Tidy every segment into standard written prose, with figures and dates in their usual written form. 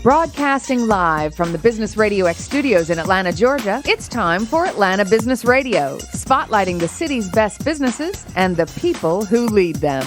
Broadcasting live from the Business Radio X studios in Atlanta, Georgia, it's time for Atlanta Business Radio, spotlighting the city's best businesses and the people who lead them.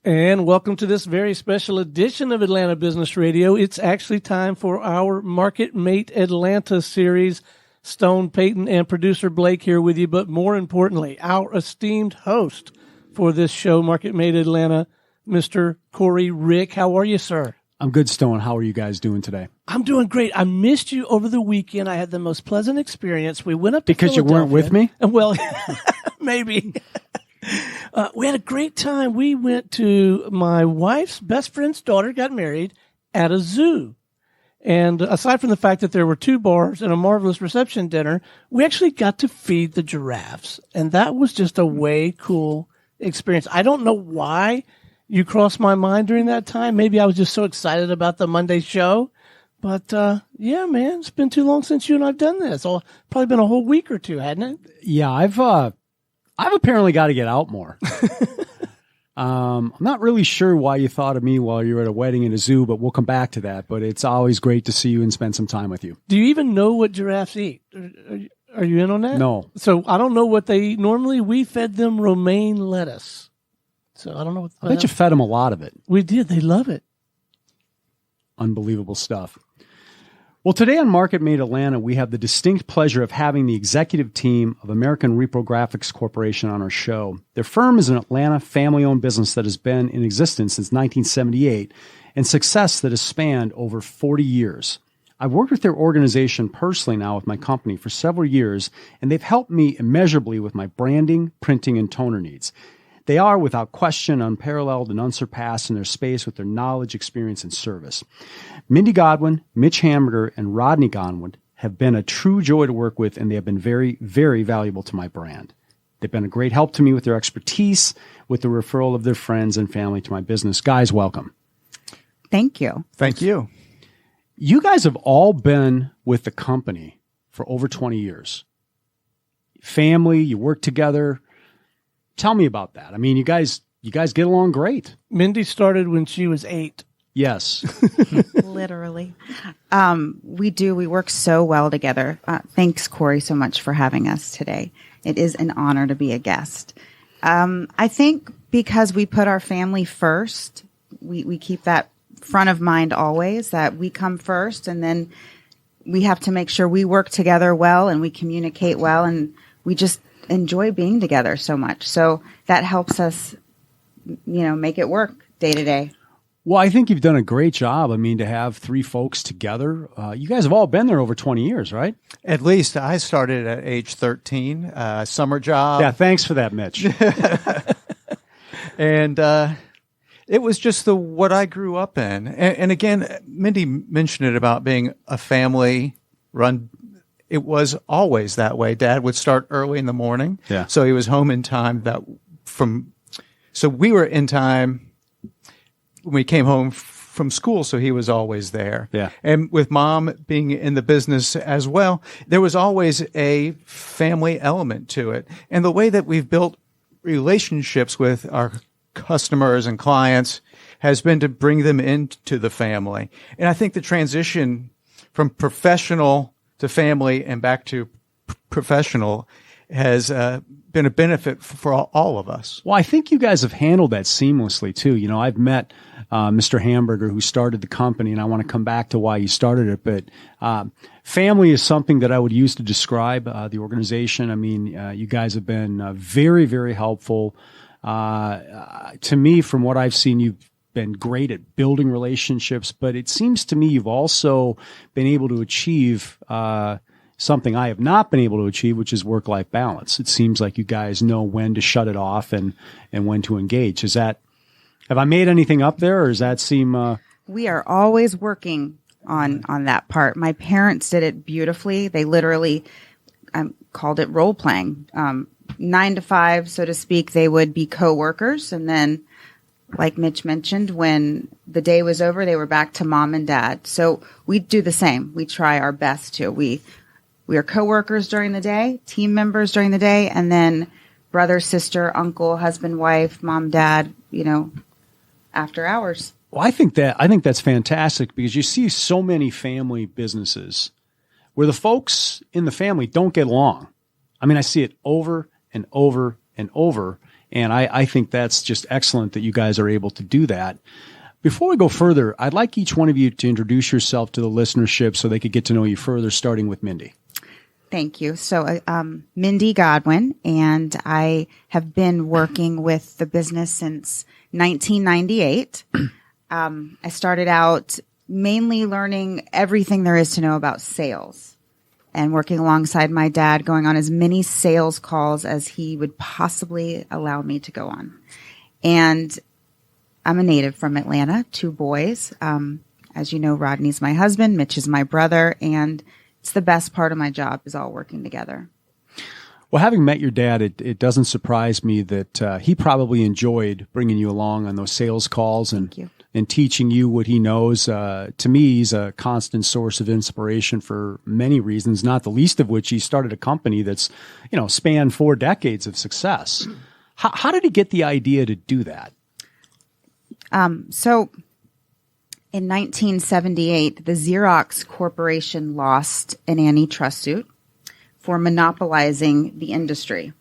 And welcome to this very special edition of Atlanta Business Radio. It's actually time for our MarketMate Atlanta series. Stone Payton and producer Blake here with you, but more importantly, our esteemed host for this show, MarketMate Atlanta, Mr. Corey Rick. How are you, sir? I'm good, Stone. How are you guys doing today? I'm doing great. I missed you over the weekend. I had the most pleasant experience. We went up to Because you weren't with me? Well, maybe. We had a great time. We went to my wife's best friend's daughter got married at a zoo. And aside from the fact that there were 2 bars and a marvelous reception dinner, we actually got to feed the giraffes. And that was just a way cool experience. I don't know why you crossed my mind during that time. Maybe I was just so excited about the Monday show. But, yeah, man, it's been too long since you and I've done this. Probably been a whole week or two, hadn't it? Yeah, I've apparently got to get out more. I'm not really sure why you thought of me while you were at a wedding in a zoo, but we'll come back to that. But it's always great to see you and spend some time with you. Do you even know what giraffes eat? Are you in on that? No. So I don't know what they eat. Normally, we fed them romaine lettuce. So I don't know what. I bet you fed them a lot of it. We did. They love it. Unbelievable stuff. Well, today on MarketMate Atlanta, we have the distinct pleasure of having the executive team of American Reprographics Corporation on our show. Their firm is an Atlanta family-owned business that has been in existence since 1978 and success that has spanned over 40 years. I've worked with their organization personally now with my company for several years, and they've helped me immeasurably with my branding, printing, and toner needs. They are, without question, unparalleled and unsurpassed in their space with their knowledge, experience, and service. Mindy Godwin, Mitch Hamburger, and Rodney Godwin have been a true joy to work with, and they have been very, very valuable to my brand. They've been a great help to me with their expertise, with the referral of their friends and family to my business. Guys, welcome. Thank you. Thank you. You guys have all been with the company for over 20 years. Family, you work together. Tell me about that. I mean, you guys get along great. Mindy started when she was 8. Yes. Literally. We do. We work so well together. Thanks, Corey, so much for having us today. It is an honor to be a guest. I think because we put our family first, we keep that front of mind always, that we come first, and then we have to make sure we work together well and we communicate well, and we just enjoy being together so much. So that helps us, make it work day to day. Well, I think you've done a great job. I mean, to have 3 folks together. You guys have all been there over 20 years, right? At least I started at age 13, summer job. Yeah, thanks for that, Mitch. And it was just what I grew up in. And again, Mindy mentioned it about being a family run. It was always that way. Dad would start early in the morning. Yeah. So he was home in time so we were in time when we came home from school. So he was always there. Yeah. And with Mom being in the business as well, there was always a family element to it. And the way that we've built relationships with our customers and clients has been to bring them into the family. And I think the transition from professional to family and back to professional has been a benefit for all of us. Well, I think you guys have handled that seamlessly too. I've met Mr. Hamburger, who started the company, and I want to come back to why you started it. But family is something that I would use to describe the organization. I mean, you guys have been very, very helpful. To me, from what I've seen, you've been great at building relationships, but it seems to me you've also been able to achieve something I have not been able to achieve, which is work-life balance. It seems like you guys know when to shut it off and when to engage. Have I made anything up there, or does that seem... We are always working on that part. My parents did it beautifully. They literally called it role-playing. 9 to 5, so to speak, they would be co-workers, and then, like Mitch mentioned, when the day was over, they were back to Mom and Dad. So we do the same. We try our best to. We are co-workers during the day, team members during the day, and then brother, sister, uncle, husband, wife, mom, dad, after hours. Well, I think that's fantastic because you see so many family businesses where the folks in the family don't get along. I mean, I see it over and over and over, and I think that's just excellent that you guys are able to do that. Before we go further, I'd like each one of you to introduce yourself to the listenership so they could get to know you further, starting with Mindy. Thank you. So, Mindy Godwin, and I have been working with the business since 1998. I started out mainly learning everything there is to know about sales and working alongside my dad, going on as many sales calls as he would possibly allow me to go on. And I'm a native from Atlanta, 2 boys. As you know, Rodney's my husband, Mitch is my brother, and it's the best part of my job is all working together. Well, having met your dad, it doesn't surprise me that he probably enjoyed bringing you along on those sales calls and teaching you what he knows. To me, he's a constant source of inspiration for many reasons, not the least of which he started a company that's, spanned 4 decades of success. How did he get the idea to do that? So in 1978, the Xerox Corporation lost an antitrust suit for monopolizing the industry.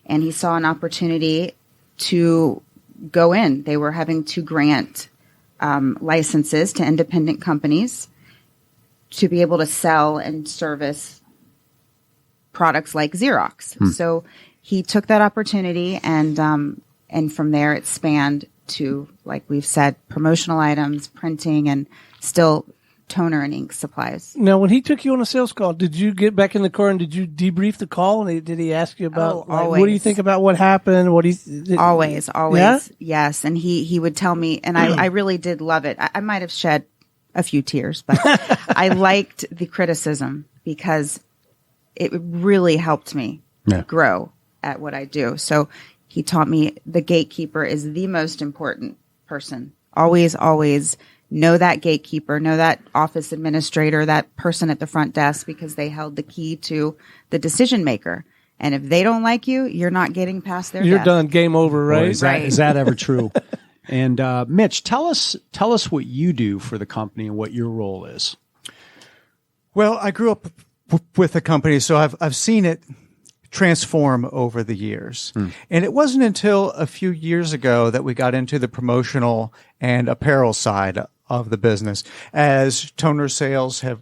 And he saw an opportunity to go in. They were having to grant licenses to independent companies to be able to sell and service products like Xerox. So he took that opportunity, and from there it spanned to, like we've said, promotional items, printing, and still toner and ink supplies. Now, when he took you on a sales call, did you get back in the car and did you debrief the call? And did he ask you about what do you think about what happened? Always, yeah? Yes. And he would tell me, and I really did love it. I might have shed a few tears, but I liked the criticism because it really helped me grow at what I do. So he taught me the gatekeeper is the most important person. Always know that gatekeeper, know that office administrator, that person at the front desk, because they held the key to the decision maker. And if they don't like you, you're not getting past their You're desk. done. Game over, right? Boy, is that ever true? And Mitch, tell us what you do for the company and what your role is. Well, I grew up with the company, so I've seen it transform over the years. And it wasn't until a few years ago that we got into the promotional and apparel side of the business. As toner sales have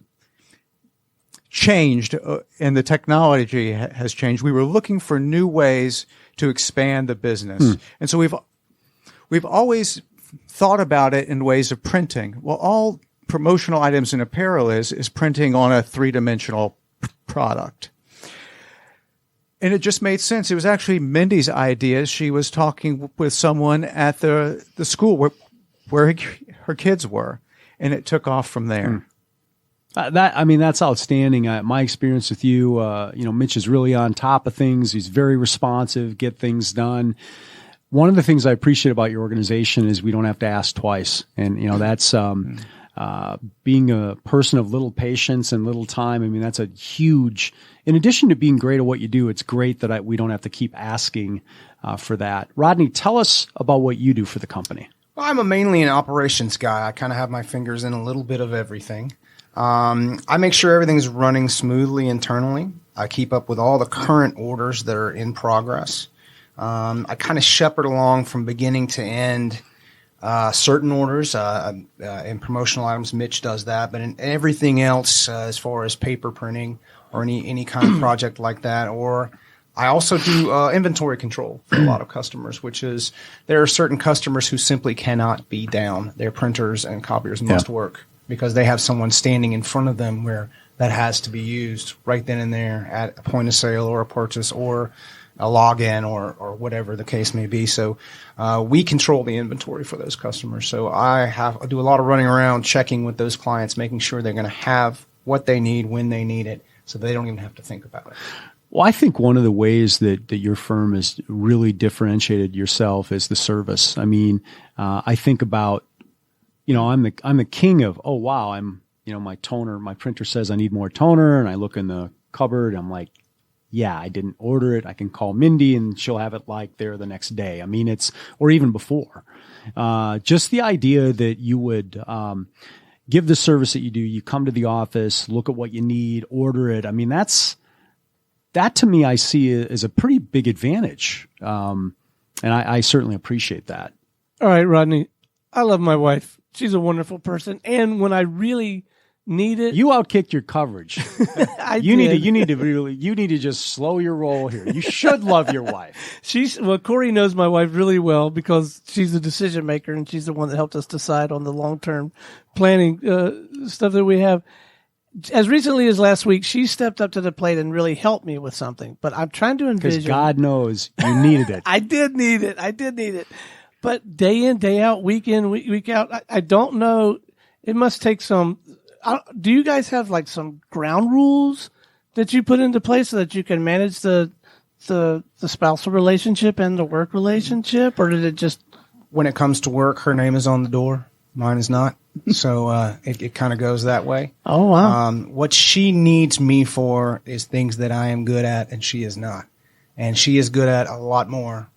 changed and the technology has changed, we were looking for new ways to expand the business. And so we've always thought about it in ways of printing. Well, all promotional items in apparel is printing on a 3-dimensional product. And it just made sense. It was actually Mindy's idea. She was talking with someone at the school where her kids were, and it took off from there. That's outstanding. My experience with you, Mitch is really on top of things. He's very responsive, get things done. One of the things I appreciate about your organization is we don't have to ask twice. And, that's being a person of little patience and little time. That's a huge, in addition to being great at what you do, it's great that we don't have to keep asking for that. Rodney, tell us about what you do for the company. Well, I'm mainly an operations guy. I kind of have my fingers in a little bit of everything. I make sure everything's running smoothly internally. I keep up with all the current orders that are in progress. I kind of shepherd along from beginning to end certain orders. In promotional items, Mitch does that. But in everything else, as far as paper printing or any kind of project like that, or I also do inventory control for a lot of customers, which is there are certain customers who simply cannot be down. Their printers and copiers must work because they have someone standing in front of them where that has to be used right then and there at a point of sale or a purchase or a login or whatever the case may be. So we control the inventory for those customers. So I do a lot of running around checking with those clients, making sure they're going to have what they need when they need it so they don't even have to think about it. Well, I think one of the ways that your firm has really differentiated yourself is the service. I think about, I'm the king of, oh, wow, I'm, my toner, my printer says I need more toner. And I look in the cupboard. I'm like, yeah, I didn't order it. I can call Mindy and she'll have it like there the next day. I mean, or even before. Just the idea that you would give the service that you do. You come to the office, look at what you need, order it. I mean, that to me, I see as a pretty big advantage. And I certainly appreciate that. All right, Rodney. I love my wife. She's a wonderful person. And when I really need it, you outkicked your coverage. You did. need to just slow your roll here. You should love your wife. Corey knows my wife really well because she's the decision maker and she's the one that helped us decide on the long-term planning stuff that we have. As recently as last week, she stepped up to the plate and really helped me with something. But I'm trying to envision. Because God knows you needed it. I did need it. But day in, day out, week in, week out, I don't know. It must take some. Do you guys have like some ground rules that you put into place so that you can manage the spousal relationship and the work relationship, or did it just? When it comes to work, her name is on the door. Mine is not. So it kind of goes that way. Oh, wow. What she needs me for is things that I am good at and she is not. And she is good at a lot more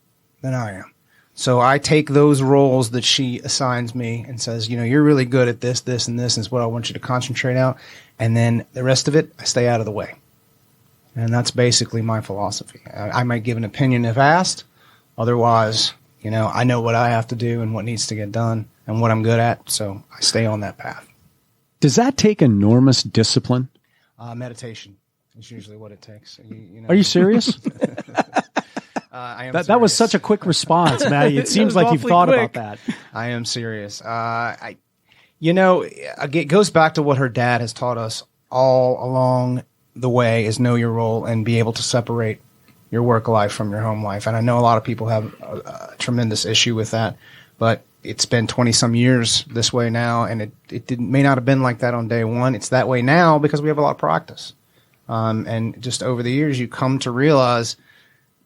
than I am. So I take those roles that she assigns me and says, you're really good at this, this, and this is what I want you to concentrate out. And then the rest of it, I stay out of the way. And that's basically my philosophy. I might give an opinion if asked. Otherwise, I know what I have to do and what needs to get done and what I'm good at. So I stay on that path. Does that take enormous discipline? Meditation is usually what it takes. Are you serious? I am that was such a quick response, Maddie. It seems like you've thought about that. I am serious. It goes back to what her dad has taught us all along the way is know your role and be able to separate your work life from your home life. And I know a lot of people have a tremendous issue with that, but it's been 20 some years this way now. And it may not have been like that on day one. It's that way now because we have a lot of practice. And just over the years, you come to realize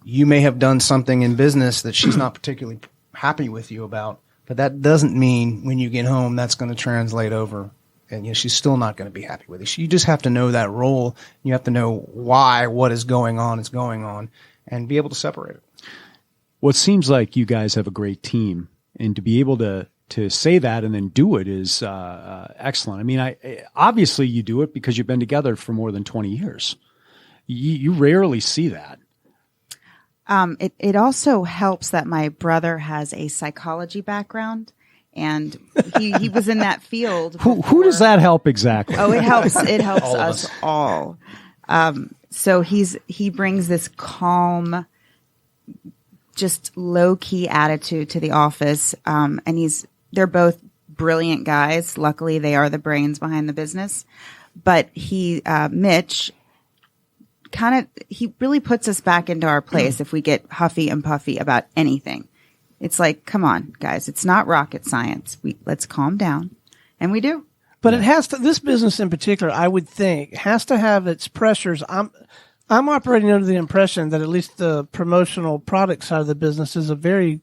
you may have done something in business that she's not particularly happy with you about, but that doesn't mean when you get home that's going to translate over, and she's still not going to be happy with you. You just have to know that role. You have to know why what is going on, and be able to separate it. Well, it seems like you guys have a great team, and to be able to say that and then do it is excellent. I mean, obviously you do it because you've been together for more than 20 years. You rarely see that. It also helps that my brother has a psychology background, and he was in that field. Who does that help exactly? Oh, it helps. It helps us all. So he brings this calm, just low key attitude to the office, and they're both brilliant guys. Luckily, they are the brains behind the business. But Mitch. He really puts us back into our place if we get huffy and puffy about anything. It's like, come on, guys, it's not rocket science. Let's calm down. And we do. But it has to, this business in particular, I would think, has to have its pressures. I'm operating under the impression that at least the promotional product side of the business is a very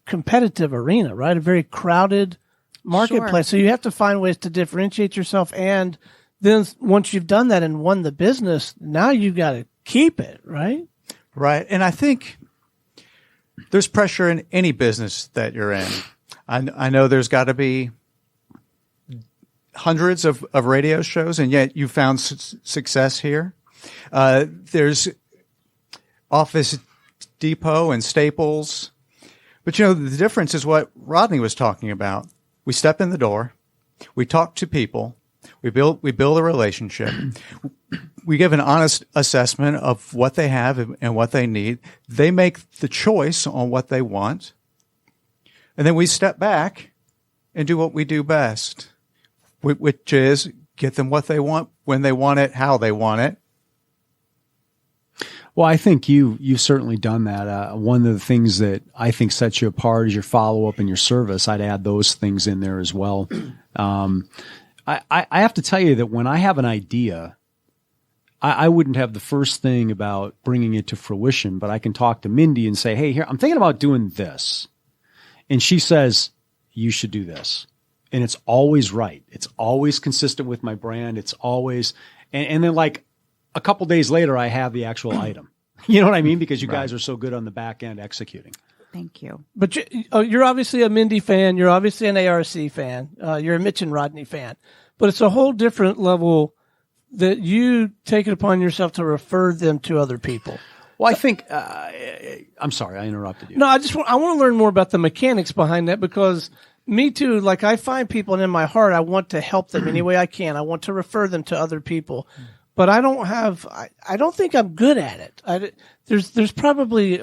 competitive arena, right? A very crowded marketplace. Sure. So you have to find ways to differentiate yourself, and then once you've done that and won the business, now you've got to keep it, right? Right. And I think there's pressure in any business that you're in. I know there's got to be hundreds of radio shows, and yet you found success here. There's Office Depot and Staples. But, the difference is what Rodney was talking about. We step in the door. We talk to people. We build a relationship. We give an honest assessment of what they have and what they need. They make the choice on what they want. And then we step back and do what we do best, which is get them what they want, when they want it, how they want it. Well, I think you've certainly done that. One of the things that I think sets you apart is your follow-up and your service. I'd add those things in there as well. I have to tell you that when I have an idea, I wouldn't have the first thing about bringing it to fruition, but I can talk to Mindy and say, hey, here, I'm thinking about doing this. And she says, you should do this. And it's always right. It's always consistent with my brand. It's always, and then like a couple days later, I have the actual item. You know what I mean? Because you guys are so good on the back end executing. Thank you. But you're obviously a Mindy fan. You're obviously an ARC fan. You're a Mitch and Rodney fan. But it's a whole different level that you take it upon yourself to refer them to other people. Well, I think I'm sorry, I interrupted you. No, I want to learn more about the mechanics behind that, because me too, like I find people and in my heart, I want to help them any way I can. I want to refer them to other people, but I don't think I'm good at it. There's probably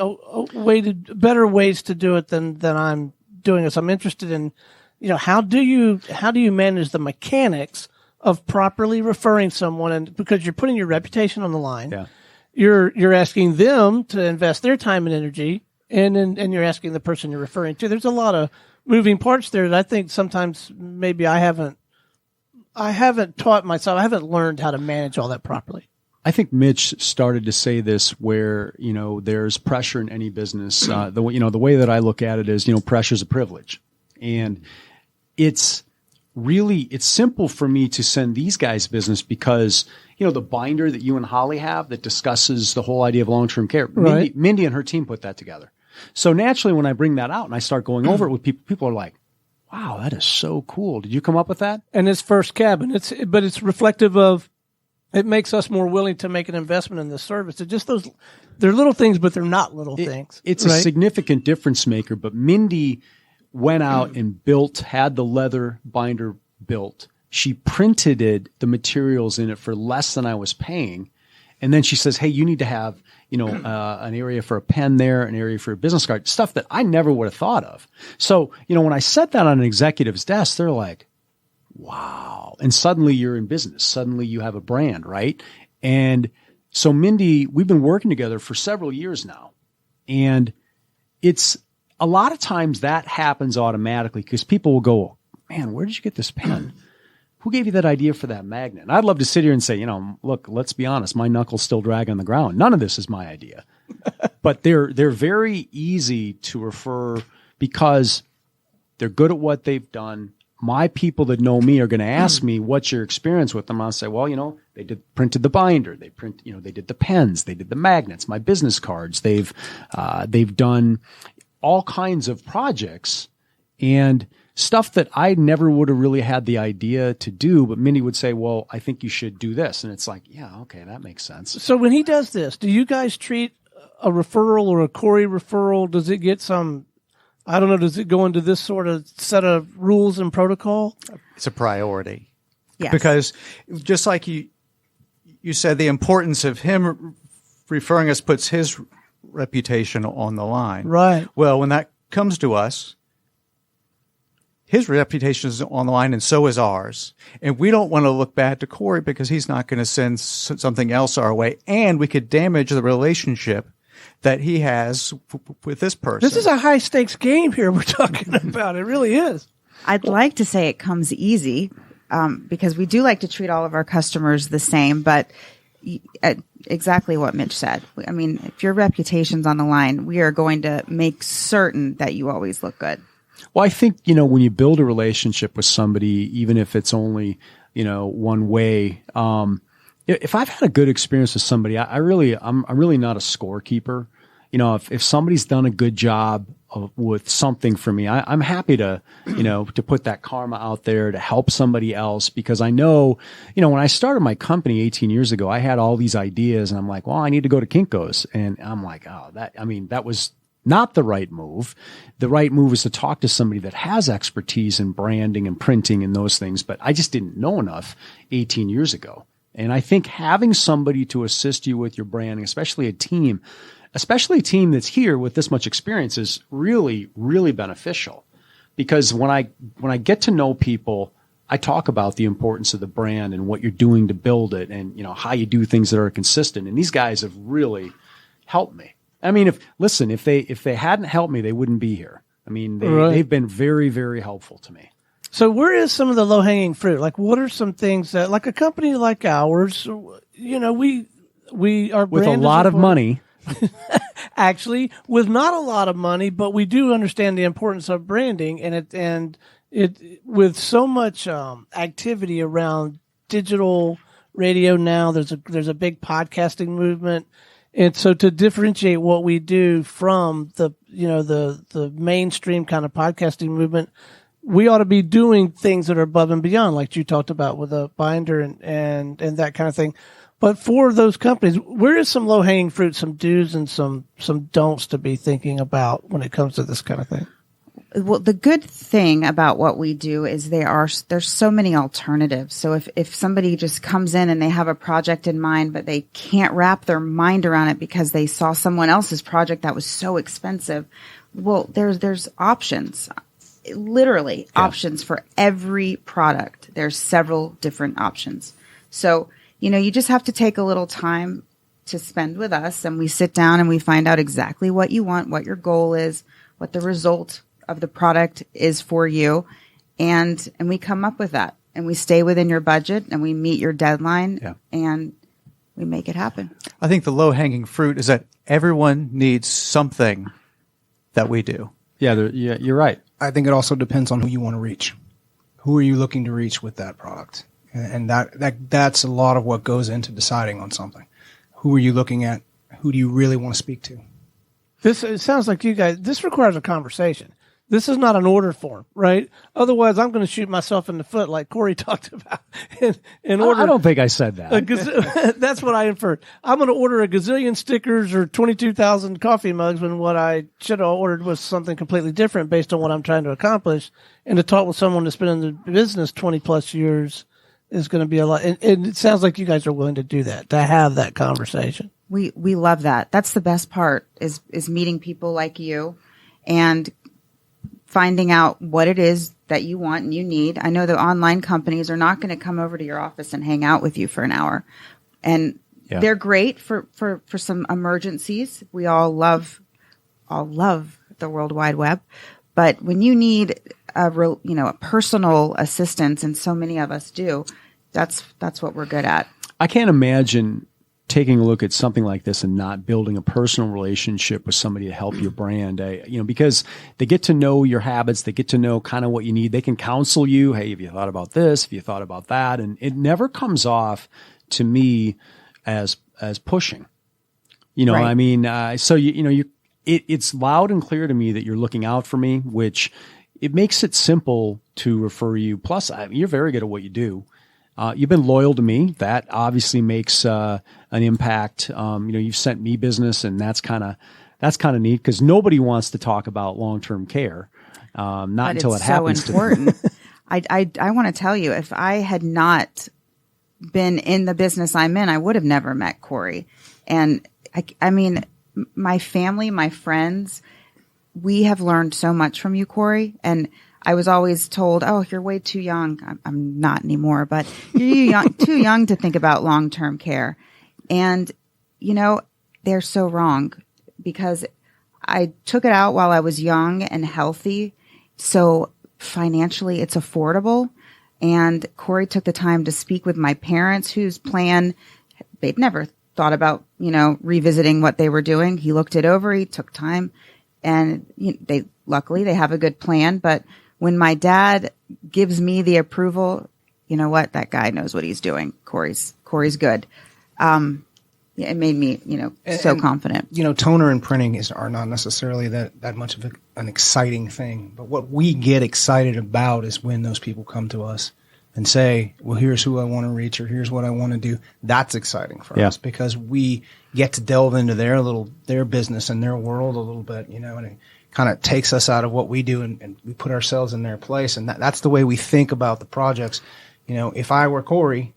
better ways to do it than I'm doing it. So I'm interested in, how do you manage the mechanics of properly referring someone, and because you're putting your reputation on the line. Yeah. You're asking them to invest their time and energy, and you're asking the person you're referring to. There's a lot of moving parts there that I think sometimes maybe I haven't taught myself. I haven't learned how to manage all that properly. I think Mitch started to say this where, there's pressure in any business. The way that I look at it is, pressure is a privilege. And it's simple for me to send these guys business because, the binder that you and Holly have that discusses the whole idea of long-term care, right. Mindy and her team put that together. So naturally, when I bring that out and I start going over it with people, people are like, wow, that is so cool. Did you come up with that? And it's first cabin. It's reflective of, it makes us more willing to make an investment in this service. It's just they're little things, but they're not little things. It's a significant difference maker, but Mindy went out and had the leather binder built. She printed the materials in it for less than I was paying. And then she says, hey, you need to have, an area for a pen there, an area for a business card, stuff that I never would have thought of. So, when I set that on an executive's desk, they're like, wow. And suddenly you're in business. Suddenly you have a brand, right? And so Mindy, we've been working together for several years now. And it's a lot of times that happens automatically because people will go, man, where did you get this pen? Who gave you that idea for that magnet? And I'd love to sit here and say, look, let's be honest. My knuckles still drag on the ground. None of this is my idea. But they're very easy to refer because they're good at what they've done. My people that know me are going to ask me, what's your experience with them? I'll say, well, they printed the binder. They did the pens. They did the magnets, my business cards. They've done all kinds of projects and stuff that I never would have really had the idea to do, but Mindy would say, well, I think you should do this. And it's like, yeah, okay, that makes sense. So when he does this, do you guys treat a referral or a Corey referral? Does it get some, I don't know, does it go into this sort of set of rules and protocol? It's a priority. Yes. Because just like you said, the importance of him referring us puts his reputation on the line. Right. Well, when that comes to us, his reputation is on the line, and so is ours. And we don't want to look bad to Corey because he's not going to send something else our way, and we could damage the relationship that he has with this person. This is a high-stakes game here we're talking about. It really is. I'd like to say it comes easy because we do like to treat all of our customers the same, but exactly what Mitch said. I mean, if your reputation's on the line, we are going to make certain that you always look good. Well, I think, when you build a relationship with somebody, even if it's only, one way, if I've had a good experience with somebody, I'm really not a scorekeeper. If somebody's done a good job with something for me, I'm happy to, to put that karma out there to help somebody else because I know, when I started my company 18 years ago, I had all these ideas and I'm like, well, I need to go to Kinko's. And I'm like, that was not the right move. The right move is to talk to somebody that has expertise in branding and printing and those things. But I just didn't know enough 18 years ago. And I think having somebody to assist you with your branding, especially a team that's here with this much experience is really, really beneficial. Because when I get to know people, I talk about the importance of the brand and what you're doing to build it and, how you do things that are consistent. And these guys have really helped me. I mean, if they hadn't helped me, they wouldn't be here. I mean, they've been very, very helpful to me. So where is some of the low-hanging fruit? Like, what are some things that, like a company like ours, we are with a lot of money. Actually, with not a lot of money, but we do understand the importance of branding, and it with so much activity around digital radio now. There's a big podcasting movement. And so to differentiate what we do from the mainstream kind of podcasting movement, we ought to be doing things that are above and beyond, like you talked about with a binder and that kind of thing. But for those companies, where is some low-hanging fruit, some do's and some don'ts to be thinking about when it comes to this kind of thing? Well, the good thing about what we do is there's so many alternatives. So if somebody just comes in and they have a project in mind, but they can't wrap their mind around it because they saw someone else's project that was so expensive, well, there's options. Literally options for every product. There's several different options. So, you just have to take a little time to spend with us, and we sit down and we find out exactly what you want, what your goal is, what the result of the product is for you. And we come up with that, and we stay within your budget, and we meet your deadline, and we make it happen. I think the low-hanging fruit is that everyone needs something that we do. Yeah, you're right. I think it also depends on who you want to reach. Who are you looking to reach with that product? And that's a lot of what goes into deciding on something. Who are you looking at? Who do you really want to speak to? It sounds like you guys, this requires a conversation. This is not an order form, right? Otherwise, I'm going to shoot myself in the foot like Corey talked about. In order, I don't think I said that. That's what I inferred. I'm going to order a gazillion stickers or 22,000 coffee mugs when what I should have ordered was something completely different based on what I'm trying to accomplish. And to talk with someone that's been in the business 20 plus years is going to be a lot. And it sounds like you guys are willing to do that, to have that conversation. We love that. That's the best part is meeting people like you and finding out what it is that you want and you need. I know the online companies are not going to come over to your office and hang out with you for an hour. And they're great for some emergencies. We all love the World Wide Web. But when you need a personal assistance, and so many of us do, that's what we're good at. I can't imagine taking a look at something like this and not building a personal relationship with somebody to help your brand, because they get to know your habits, they get to know kind of what you need. They can counsel you. Hey, have you thought about this? Have you thought about that? And it never comes off to me as pushing, Right. I mean, so it's loud and clear to me that you're looking out for me, which it makes it simple to refer you. Plus, you're very good at what you do. You've been loyal to me. That obviously makes an impact. You've sent me business, and that's kind of neat because nobody wants to talk about long-term care, not until it happens to them. It's so important. I want to tell you, if I had not been in the business I'm in, I would have never met Corey. And I mean, my family, my friends, we have learned so much from you, Corey. And I was always told, "Oh, you're way too young." I'm not anymore, but you're too young to think about long-term care. And, they're so wrong because I took it out while I was young and healthy. So financially it's affordable. And Corey took the time to speak with my parents whose plan, they'd never thought about, revisiting what they were doing. He looked it over. He took time and luckily they have a good plan. But when my dad gives me the approval, you know what? That guy knows what he's doing. Corey's good. It made me, so confident. Toner and printing are not necessarily that much of an exciting thing. But what we get excited about is when those people come to us and say, well, here's who I want to reach or here's what I want to do. That's exciting for us because we get to delve into their business and their world a little bit, and it kind of takes us out of what we do and we put ourselves in their place. And that's the way we think about the projects. If I were Corey,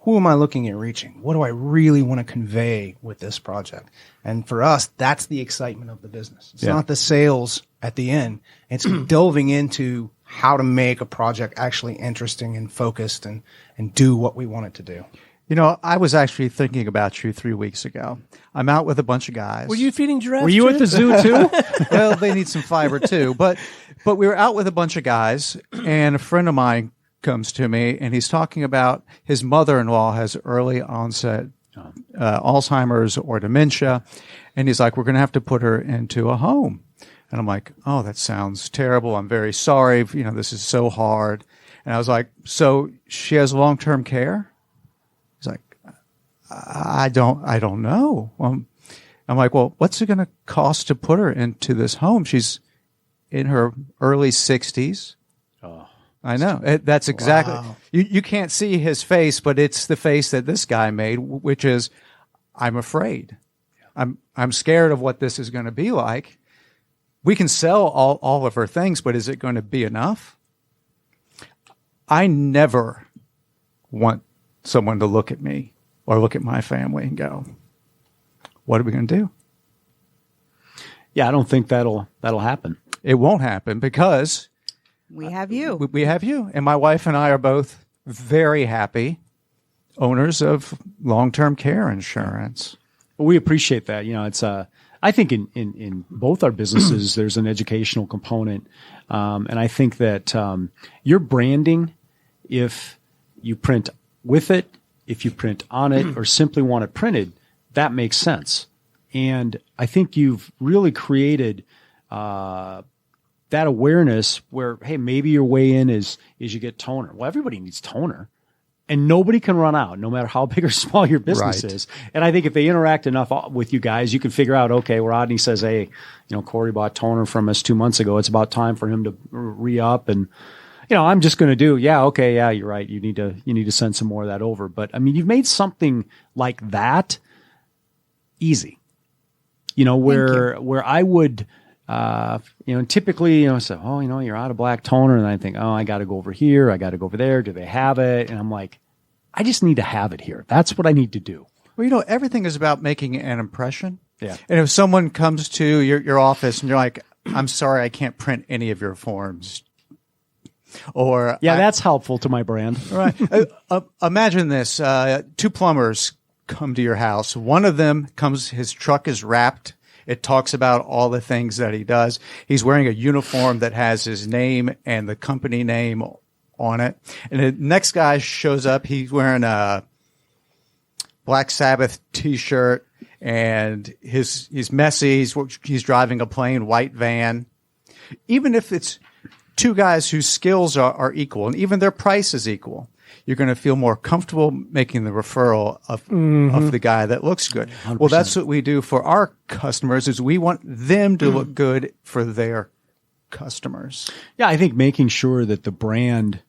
who am I looking at reaching? What do I really want to convey with this project? And for us, that's the excitement of the business. It's not the sales at the end. It's delving into how to make a project actually interesting and focused and do what we want it to do. I was actually thinking about you 3 weeks ago. I'm out with a bunch of guys. Were you feeding giraffes? Were you at the zoo too? Well, they need some fiber too. But we were out with a bunch of guys, and a friend of mine comes to me, and he's talking about his mother-in-law has early onset Alzheimer's or dementia, and he's like, we're going to have to put her into a home. And I'm like, oh, that sounds terrible. I'm very sorry. This is so hard. And I was like, so she has long-term care? He's I don't know. I'm like, well, what's it going to cost to put her into this home? She's in her early 60s. Oh, I know. That's exactly. Wow. You can't see his face, but it's the face that this guy made, which is, I'm afraid. I'm scared of what this is going to be like. We can sell all of her things, but is it going to be enough? I never want someone to look at me or look at my family and go, what are we going to do? Yeah, I don't think that'll happen. It won't happen because we have you. We have you. And my wife and I are both very happy owners of long-term care insurance. Well, we appreciate that. You know, it's I think in both our businesses, there's an educational component. And I think that your branding, if you print with it, if you print on it, or simply want it printed, that makes sense. And I think you've really created that awareness where, hey, maybe your way in is you get toner. Well, everybody needs toner. And nobody can run out, no matter how big or small your business is. And I think if they interact enough with you guys, you can figure out, okay, Rodney says, hey, Corey bought toner from us 2 months ago. It's about time for him to re-up. And, I'm just going to do, you're right. You need to send some more of that over. But I mean, you've made something like that easy, where I would, typically, say, you're out of black toner. And I think, I got to go over here. I got to go over there. Do they have it? And I'm like, I just need to have it here. That's what I need to do. Well, everything is about making an impression. Yeah. And if someone comes to your office and you're like, I'm sorry, I can't print any of your forms. Or that's helpful to my brand. Right. Imagine this. Two plumbers come to your house. One of them his truck is wrapped. It talks about all the things that he does. He's wearing a uniform that has his name and the company name on it. And the next guy shows up. He's wearing a Black Sabbath T-shirt, and he's messy. He's driving a plain white van. Even if it's two guys whose skills are equal and even their price is equal, you're going to feel more comfortable making the referral of the guy that looks good. 100%. Well, that's what we do for our customers, is we want them to look good for their customers. Yeah, I think making sure that the brand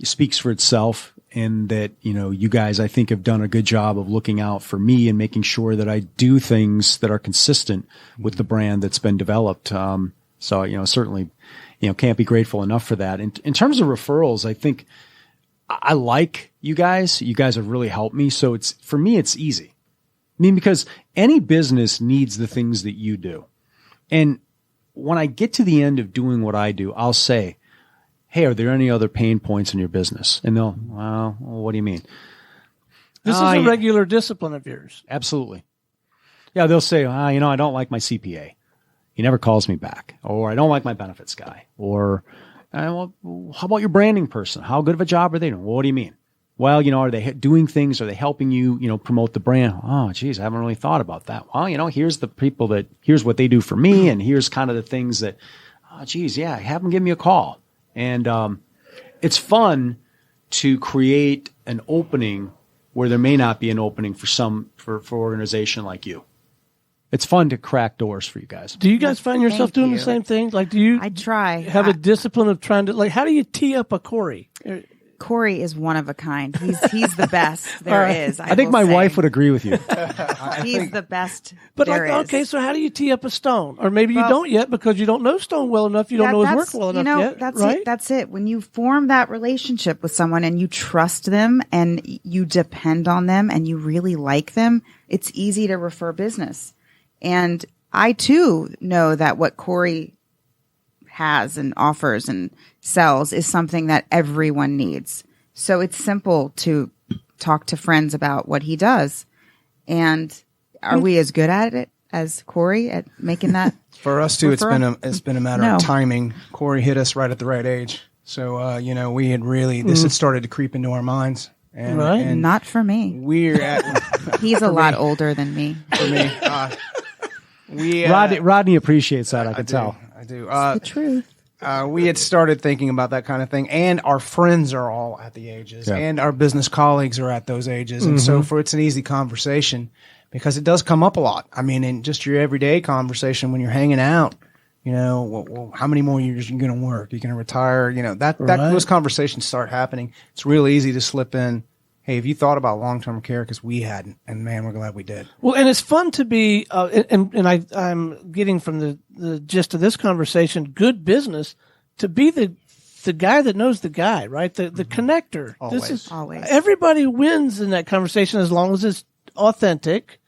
speaks for itself, and that, you guys, I think, have done a good job of looking out for me and making sure that I do things that are consistent with the brand that's been developed. So, certainly, can't be grateful enough for that. In terms of referrals, I think I like you guys. You guys have really helped me. So for me, it's easy. I mean, because any business needs the things that you do. And when I get to the end of doing what I do, I'll say, hey, are there any other pain points in your business? And they'll, well, what do you mean? This is a regular discipline of yours. Absolutely. Yeah, they'll say, I don't like my CPA. He never calls me back. Or I don't like my benefits guy. Or, well, how about your branding person? How good of a job are they doing? Well, what do you mean? Well, are they doing things? Are they helping you, promote the brand? Oh, geez, I haven't really thought about that. Well, here's the people here's what they do for me. And here's kind of the things that, have them give me a call. And it's fun to create an opening where there may not be an opening for organization like you. It's fun to crack doors for you guys. Do you guys find yourself doing the same thing? Like, I try. Have a discipline of trying to, how do you tee up a Corey? Corey is one of a kind. He's the best there is. I think my wife would agree with you. He's the best. But okay, so how do you tee up a Stone? Or maybe you don't yet because you don't know Stone well enough. You don't know his work well enough yet. That's right? it. That's it. When you form that relationship with someone and you trust them and you depend on them and you really like them, it's easy to refer business. And I too know that what Corey has and offers and sells is something that everyone needs. So it's simple to talk to friends about what he does. And are we as good at it as Corey at making that? For us too, it's been a matter of timing. Corey hit us right at the right age. So, we had really, this had started to creep into our minds. And not for me. We're at, he's a lot older than me. For me. Rodney appreciates that, I can tell. I do. It's the truth. we had started thinking about that kind of thing, and our friends are all at the ages, and our business colleagues are at those ages, and so it's an easy conversation because it does come up a lot. I mean, in just your everyday conversation when you're hanging out, well, how many more years are you going to work? You're going to retire? Those conversations start happening. It's real easy to slip in. Hey, have you thought about long-term care? Because we hadn't, and man, we're glad we did. Well, and it's fun to be, I'm getting from the gist of this conversation, good business, to be the guy that knows the guy, right? The connector. Always. Everybody wins in that conversation as long as it's authentic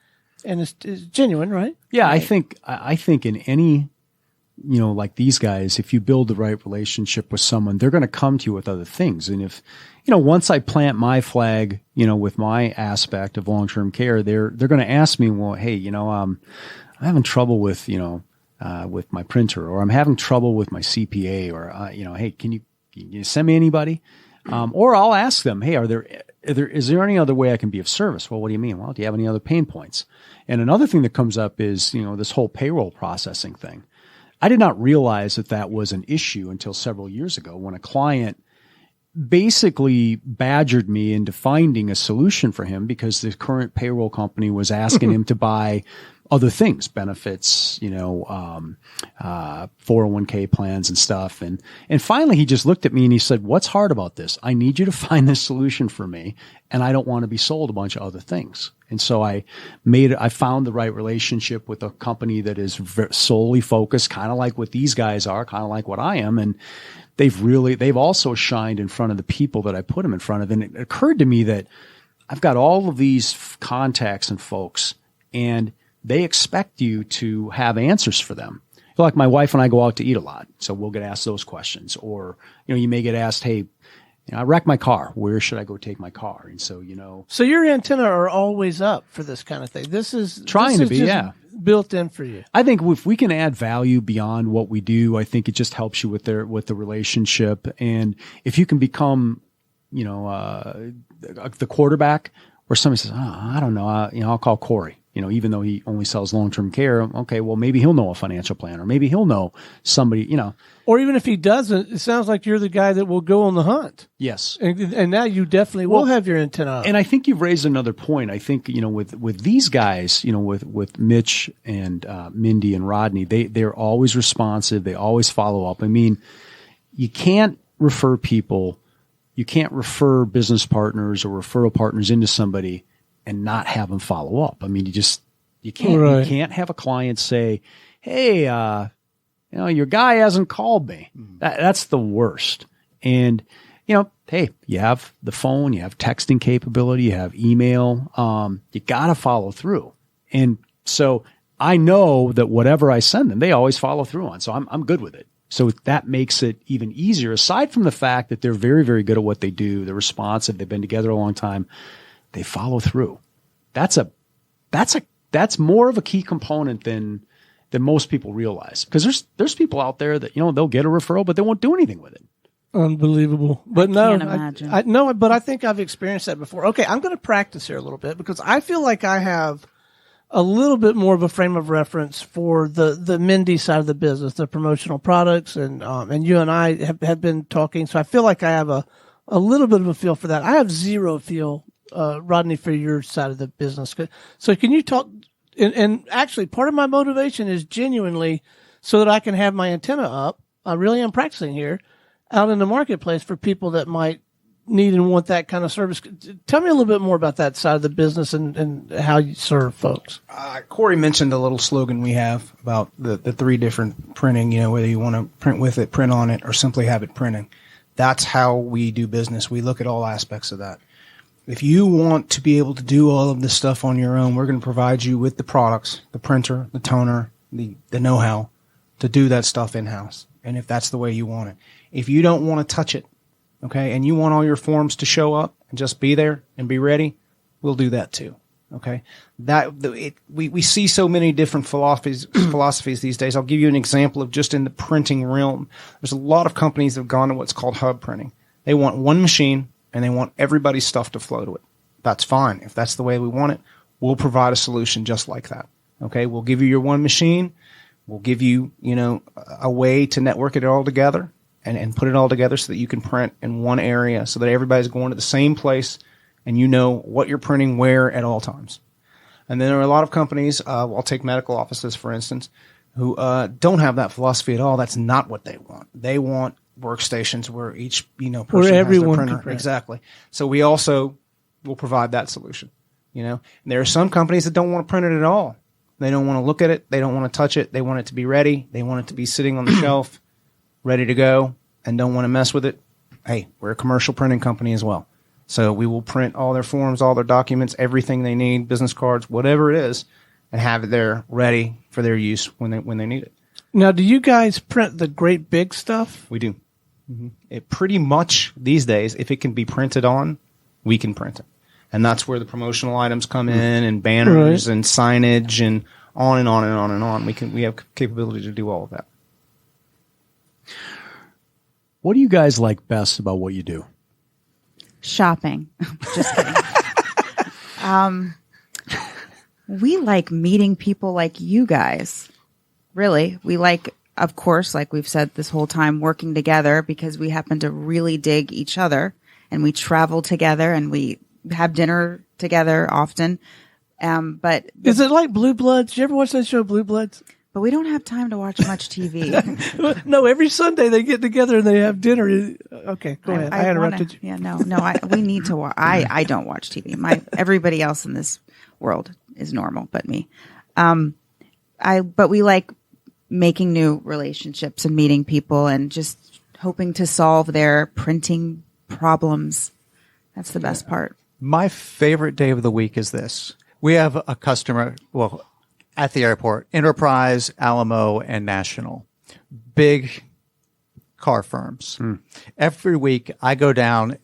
and it's genuine, right? Yeah, Right. I think in any, like these guys, if you build the right relationship with someone, they're going to come to you with other things. And if, once I plant my flag, with my aspect of long-term care, they're going to ask me, well, hey, I'm having trouble with my printer, or I'm having trouble with my CPA, or, hey, can you send me anybody? Or I'll ask them, hey, is there any other way I can be of service? Well, what do you mean? Well, do you have any other pain points? And another thing that comes up is, this whole payroll processing thing. I did not realize that was an issue until several years ago when a client basically badgered me into finding a solution for him because the current payroll company was asking him to buy other things, benefits, 401k plans and stuff. And finally he just looked at me and he said, what's hard about this? I need you to find this solution for me. And I don't want to be sold a bunch of other things. And so I found the right relationship with a company that is solely focused, kind of like what these guys are, kind of like what I am. And they've also shined in front of the people that I put them in front of. And it occurred to me that I've got all of these contacts and folks, and they expect you to have answers for them. Like my wife and I go out to eat a lot, so we'll get asked those questions. Or, you may get asked, hey, I wrecked my car. Where should I go take my car? And so, So your antenna are always up for this kind of thing. This is built in for you. I think if we can add value beyond what we do, I think it just helps you with the relationship. And if you can become, the quarterback, where somebody says, I don't know, I'll call Corey. Even though he only sells long-term care, okay, well, maybe he'll know a financial planner. Maybe he'll know somebody, Or even if he doesn't, it sounds like you're the guy that will go on the hunt. Yes. And now you definitely will have your antenna up. And I think you've raised another point. I think, with these guys, with Mitch and Mindy and Rodney, they're always responsive. They always follow up. I mean, you can't refer people, you can't refer business partners or referral partners into somebody and not have them follow up. I mean, you can't, Right. You can't have a client say, hey, your guy hasn't called me. That's the worst. And, hey, you have the phone, you have texting capability, you have email. You got to follow through. And so I know that whatever I send them, they always follow through on. So I'm good with it. So that makes it even easier, aside from the fact that they're very, very good at what they do. They're responsive. They've been together a long time. They follow through. That's more of a key component than most people realize. Because there's people out there that, they'll get a referral, but they won't do anything with it. Unbelievable. But can't imagine. I know, but I think I've experienced that before. Okay, I'm going to practice here a little bit because I feel like I have a little bit more of a frame of reference for the Mindy side of the business, the promotional products, and you and I have been talking. So I feel like I have a little bit of a feel for that. I have zero feel, Rodney, for your side of the business. So can you talk? And actually, part of my motivation is genuinely so that I can have my antenna up. I really am practicing here out in the marketplace for people that might need and want that kind of service. Tell me a little bit more about that side of the business and how you serve folks. Corey mentioned a little slogan we have about the three different printing, whether you want to print with it, print on it, or simply have it printing. That's how we do business. We look at all aspects of that. If you want to be able to do all of this stuff on your own, we're going to provide you with the products, the printer, the toner, the know-how to do that stuff in-house. And if that's the way you want it. If you don't want to touch it, okay, and you want all your forms to show up and just be there and be ready, we'll do that too. Okay, we see so many different philosophies these days. I'll give you an example of just in the printing realm. There's a lot of companies that have gone to what's called hub printing. They want one machine and they want everybody's stuff to flow to it. That's fine. If that's the way we want it, we'll provide a solution just like that. Okay, we'll give you your one machine. We'll give you, a way to network it all together and put it all together so that you can print in one area so that everybody's going to the same place and you know what you're printing where at all times. And then there are a lot of companies, I'll take medical offices, for instance, who don't have that philosophy at all. That's not what they want. They want workstations where each, person where has everyone their can printer. print. Exactly. So we also will provide that solution, And there are some companies that don't want to print it at all. They don't want to look at it. They don't want to touch it. They want it to be ready. They want it to be sitting on the shelf, ready to go, and don't want to mess with it. Hey, we're a commercial printing company as well. So we will print all their forms, all their documents, everything they need, business cards, whatever it is, and have it there ready for their use when they need it. Now, do you guys print the great big stuff? We do. It pretty much these days, if it can be printed on, we can print it. And that's where the promotional items come in, and banners and signage and on and on and on and on. We have capability to do all of that. What do you guys like best about what you do? Shopping. Just kidding. We like meeting people like you guys. Really. We like, of course, like we've said this whole time, working together because we happen to really dig each other, and we travel together and we have dinner together often. But is it like Blue Bloods? You ever watch that show, Blue Bloods? But we don't have time to watch much TV. No, every Sunday they get together and they have dinner. Okay, go ahead. I interrupted you. Yeah, no. We need to watch. I don't watch TV. Everybody else in this world is normal, but me. But we like making new relationships and meeting people and just hoping to solve their printing problems. That's the best part. My favorite day of the week is this. We have a customer, at the airport, Enterprise, Alamo, and National. Big car firms. Every week I go down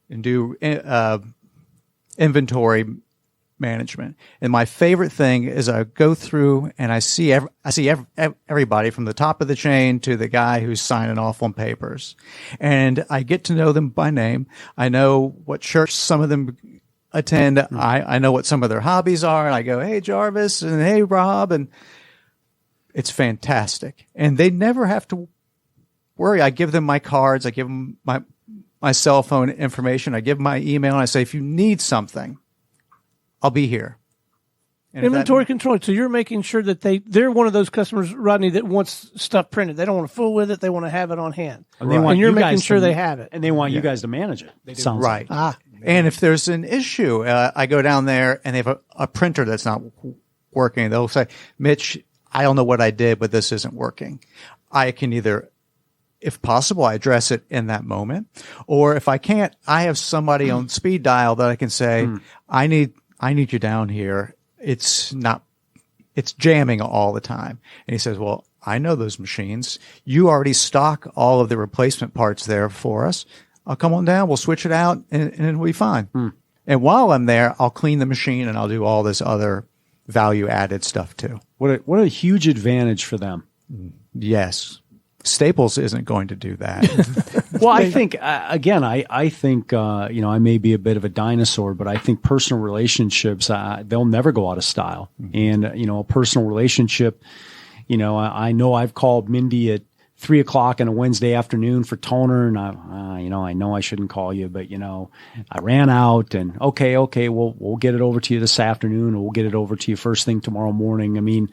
and do inventory management. And my favorite thing is I go through and I see everybody from the top of the chain to the guy who's signing off on papers. And I get to know them by name. I know what church some of them attend. I know what some of their hobbies are. And I go, hey, Jarvis, and hey, Rob. And it's fantastic. And they never have to worry. I give them my cards. I give them my cell phone information. I give them my email. And I say, if you need something, I'll be here. And inventory control. So you're making sure that they're one of those customers, Rodney, that wants stuff printed. They don't want to fool with it. They want to have it on hand. And you're making sure they have it. And they want you guys to manage it. Sounds right. Like. And if there's an issue, I go down there and they have a printer that's not working. They'll say, Mitch, I don't know what I did, but this isn't working. I can either, if possible, I address it in that moment. Or if I can't, I have somebody on speed dial that I can say, I need you down here. It's jamming all the time. And he says, well, I know those machines. You already stock all of the replacement parts there for us. I'll come on down. We'll switch it out and it'll be fine. And while I'm there, I'll clean the machine and I'll do all this other value added stuff too. What a huge advantage for them. Yes. Staples isn't going to do that. Well, I think, again, I think, I may be a bit of a dinosaur, but I think personal relationships, they'll never go out of style. And, a personal relationship, I know I've called Mindy at 3:00 on a Wednesday afternoon for toner, and I know I shouldn't call you, but I ran out, and okay, we'll get it over to you this afternoon, or we'll get it over to you first thing tomorrow morning. I mean,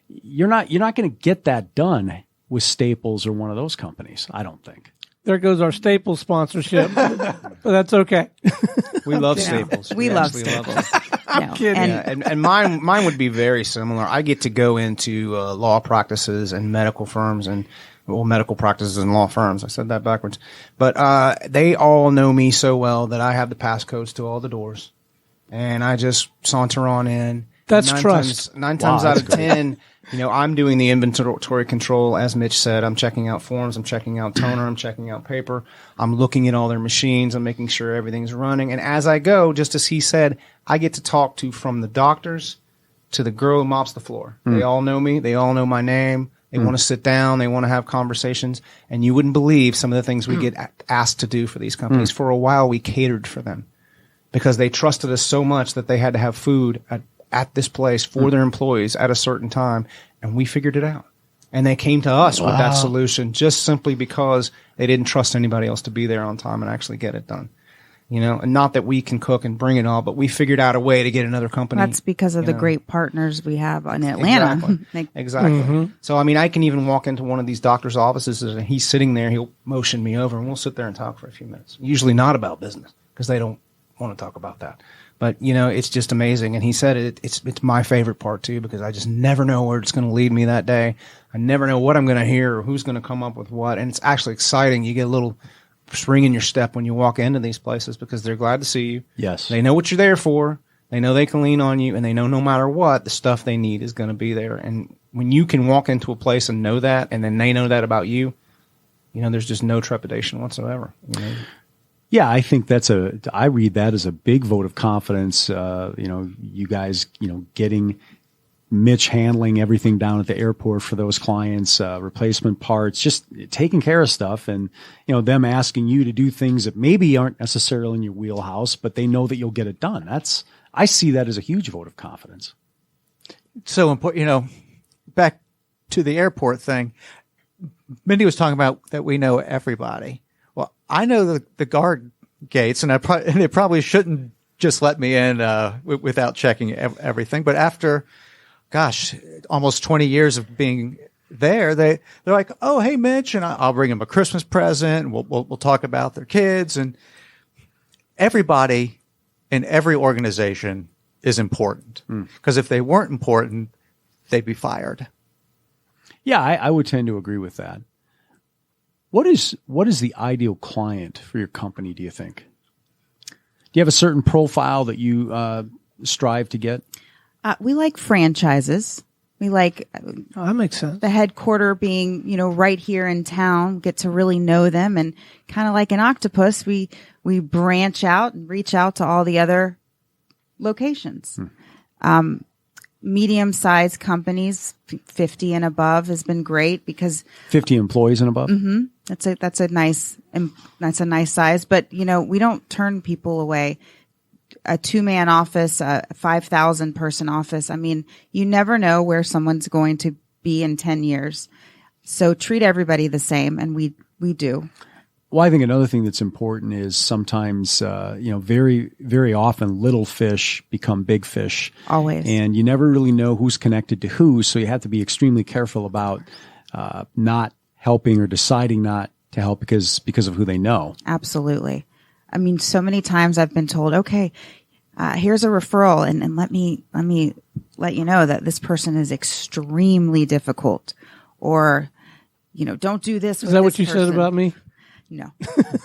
you're not going to get that done with Staples or one of those companies, I don't think. There goes our Staples sponsorship, but that's okay. We love Staples. We love Staples. I'm kidding. And mine would be very similar. I get to go into law practices and medical firms and medical practices and law firms. I said that backwards. But they all know me so well that I have the passcodes to all the doors. And I just saunter on in. That's trust. Nine times out of 10, I'm doing the inventory control. As Mitch said, I'm checking out forms. I'm checking out toner. I'm checking out paper. I'm looking at all their machines. I'm making sure everything's running. And as I go, just as he said, I get to talk to from the doctors to the girl who mops the floor. They all know me. They all know my name. They want to sit down. They want to have conversations. And you wouldn't believe some of the things we get asked to do for these companies. For a while, we catered for them because they trusted us so much that they had to have food at this place for their employees at a certain time. And we figured it out. And they came to us with that solution just simply because they didn't trust anybody else to be there on time and actually get it done. And not that we can cook and bring it all, but we figured out a way to get another company. That's because of the great partners we have in Atlanta. Exactly. So, I can even walk into one of these doctor's offices and he's sitting there, he'll motion me over and we'll sit there and talk for a few minutes. Usually not about business because they don't want to talk about that. But, it's just amazing. And he said it's my favorite part too, because I just never know where it's going to lead me that day. I never know what I'm going to hear or who's going to come up with what. And it's actually exciting. You get a little spring in your step when you walk into these places because they're glad to see you. Yes. They know what you're there for. They know they can lean on you, and they know no matter what, the stuff they need is going to be there. And when you can walk into a place and know that, and then they know that about you, there's just no trepidation whatsoever. Yeah, I think I read that as a big vote of confidence. You guys, getting Mitch handling everything down at the airport for those clients, replacement parts, just taking care of stuff, and them asking you to do things that maybe aren't necessarily in your wheelhouse, but they know that you'll get it done. I see that as a huge vote of confidence. So important, back to the airport thing. Mindy was talking about that we know everybody. Well, I know the guard gates, and they probably shouldn't just let me in without checking everything. But after, almost 20 years of being there, they're like, "Oh, hey, Mitch," and I'll bring them a Christmas present. And we'll talk about their kids, and everybody in every organization is important because if they weren't important, they'd be fired. Yeah, I would tend to agree with that. What is the ideal client for your company, do you think? Do you have a certain profile that you strive to get? We like franchises. We like that makes sense. The headquarter being, right here in town, get to really know them, and kind of like an octopus, we branch out and reach out to all the other locations. Medium-sized companies, 50 and above, has been great because 50 employees and above. Mm-hmm. That's a nice size. But we don't turn people away. A 2-man office, a 5,000 person office. You never know where someone's going to be in 10 years. So treat everybody the same, and we do. Well, I think another thing that's important is sometimes, very, very often little fish become big fish. Always. And you never really know who's connected to who, so you have to be extremely careful about not helping or deciding not to help because of who they know. Absolutely. So many times I've been told, okay, here's a referral, and let me let you know that this person is extremely difficult, or, don't do this. Is that what you said about me? No,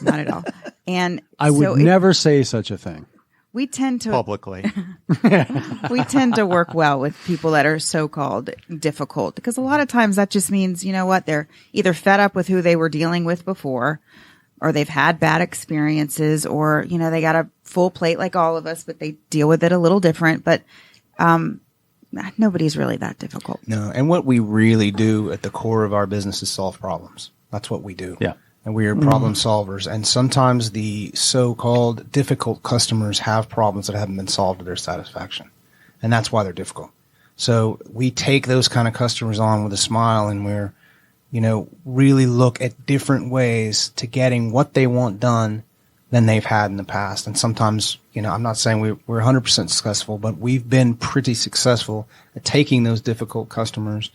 not at all. And I would never say such a thing. We tend to publicly. We tend to work well with people that are so-called difficult, because a lot of times that just means, they're either fed up with who they were dealing with before, or they've had bad experiences, or, they got a full plate like all of us, but they deal with it a little different. But nobody's really that difficult. No. And what we really do at the core of our business is solve problems. That's what we do. Yeah. And we are problem solvers. And sometimes the so-called difficult customers have problems that haven't been solved to their satisfaction. And that's why they're difficult. So we take those kind of customers on with a smile, and we're, really look at different ways to getting what they want done than they've had in the past. And sometimes, I'm not saying we're 100% successful, but we've been pretty successful at taking those difficult customers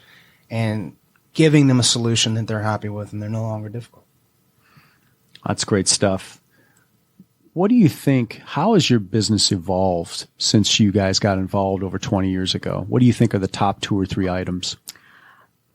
and giving them a solution that they're happy with, and they're no longer difficult. That's great stuff. What do you think, how has your business evolved since you guys got involved over 20 years ago? What do you think are the top 2 or 3 items?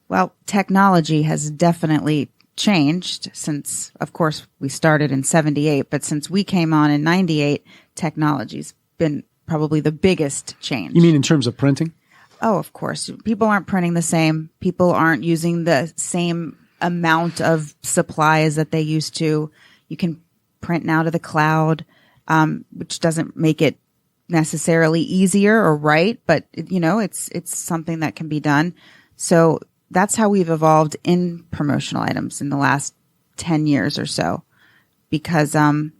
Well, technology has definitely changed since, of course, we started in 78, but since we came on in 98, technology's been probably the biggest change. You mean in terms of printing? Oh, of course. People aren't printing the same. People aren't using the same amount of supplies that they used to. You can print now to the cloud, which doesn't make it necessarily easier or right, but it's something that can be done. So that's how we've evolved in promotional items in the last 10 years or so, because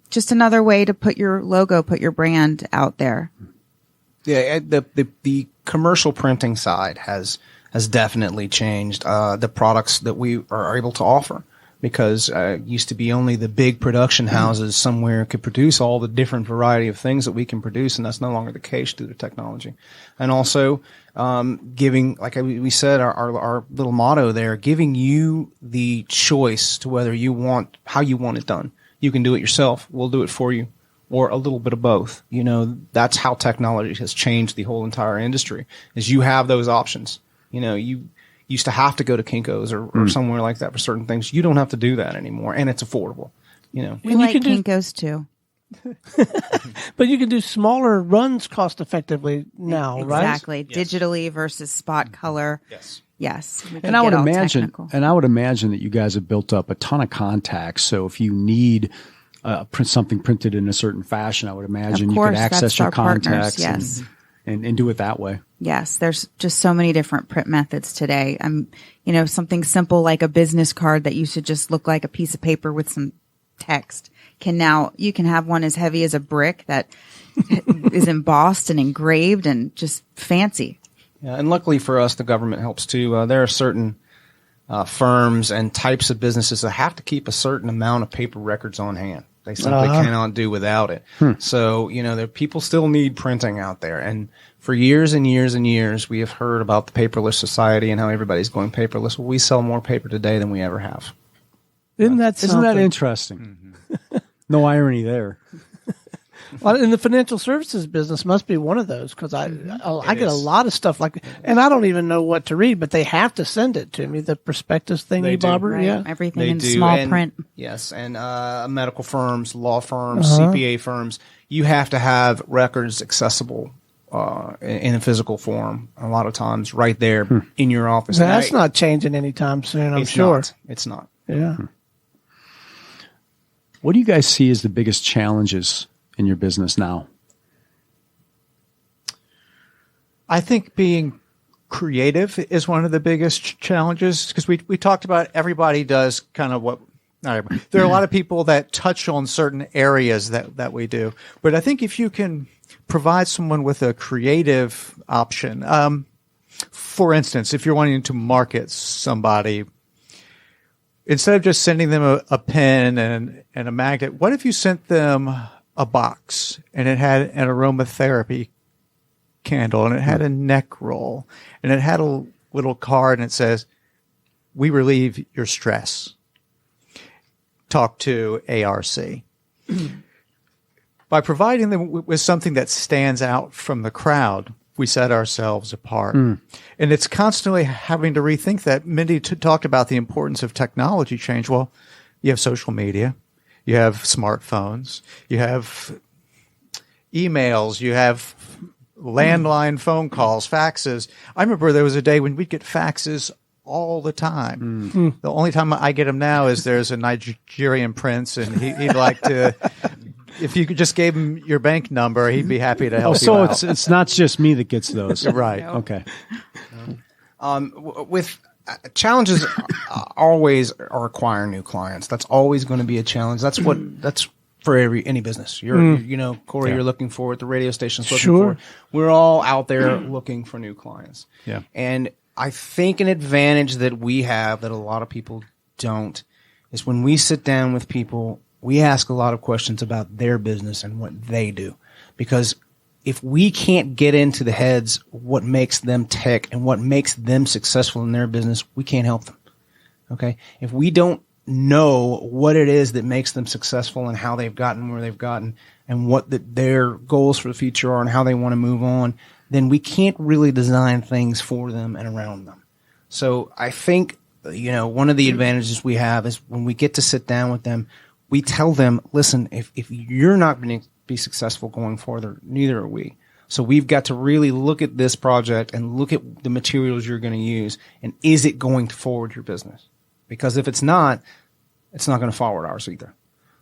just another way to put your logo, put your brand out there. Yeah, the commercial printing side has has definitely changed the products that we are able to offer. Because it used to be only the big production houses somewhere could produce all the different variety of things that we can produce, and that's no longer the case due to technology. And also giving, like we said, our little motto there, giving you the choice to whether you want, how you want it done. You can do it yourself. We'll do it for you. Or a little bit of both. You know, that's how technology has changed the whole entire industry, is you have those options. You know, you used to have to go to Kinko's or somewhere like that for certain things. You don't have to do that anymore, and it's affordable. You know, We like Kinko's too. But you can do smaller runs cost effectively now, right? Exactly. Digitally versus spot color. yes. Yes. we can And I would get all imagine, technical. that you guys have built up a ton of contacts. So if you need something printed in a certain fashion, I would imagine Of you could course, access that's your our partners, contacts yes. and do it that way. Yes, there's just so many different print methods today. Something simple like a business card that used to just look like a piece of paper with some text you can have one as heavy as a brick that is embossed and engraved and just fancy. Yeah, and luckily for us, the government helps too. There are certain firms and types of businesses that have to keep a certain amount of paper records on hand. They simply cannot do without it. So, people still need printing out there. And for years and years and years, we have heard about the paperless society and how everybody's going paperless. Well, we sell more paper today than we ever have. Isn't that interesting? No irony there. Well, in the financial services business must be one of those, because I get a lot of stuff like, and I don't even know what to read, but they have to send it to me, the prospectus thing, Bobber. Right. Yeah, Everything They in do, small and- print. Yes, and medical firms, law firms, CPA firms, you have to have records accessible in a physical form a lot of times right there in your office. That's not changing anytime soon, I'm it's sure. Not. It's not. Yeah. What do you guys see as the biggest challenges in your business now? I think being creative is one of the biggest challenges, because we talked about everybody does kind of what. There are a lot of people that touch on certain areas that we do, but I think if you can provide someone with a creative option, for instance, if you're wanting to market somebody, instead of just sending them a pen and a magnet, what if you sent them a box and it had an aromatherapy candle and it had a neck roll and it had a little card and it says, "We relieve your stress. Talk to ARC." By providing them with something that stands out from the crowd, we set ourselves apart. And it's constantly having to rethink that. Mindy talked about the importance of technology change. Well, you have social media, you have smartphones, you have emails, you have landline phone calls, faxes. I remember there was a day when we'd get faxes all the time. The only time I get them now is there's a Nigerian prince and he'd like to, if you could just gave him your bank number, he'd be happy to help you out. So it's not just me that gets those. Right. Okay. With challenges always are acquiring new clients. That's always going to be a challenge. That's for any business. Corey, you're looking for it. The radio station's looking for it. We're all out there looking for new clients. Yeah. And I think an advantage that we have that a lot of people don't is when we sit down with people, we ask a lot of questions about their business and what they do. Because if we can't get into the heads what makes them tick and what makes them successful in their business, we can't help them. Okay? If we don't know what it is that makes them successful and how they've gotten where they've gotten and what their goals for the future are and how they want to move on, then we can't really design things for them and around them. So I think, one of the advantages we have is when we get to sit down with them, we tell them, listen, if you're not going to be successful going further, neither are we. So we've got to really look at this project and look at the materials you're going to use, and is it going to forward your business? Because if it's not going to forward ours either.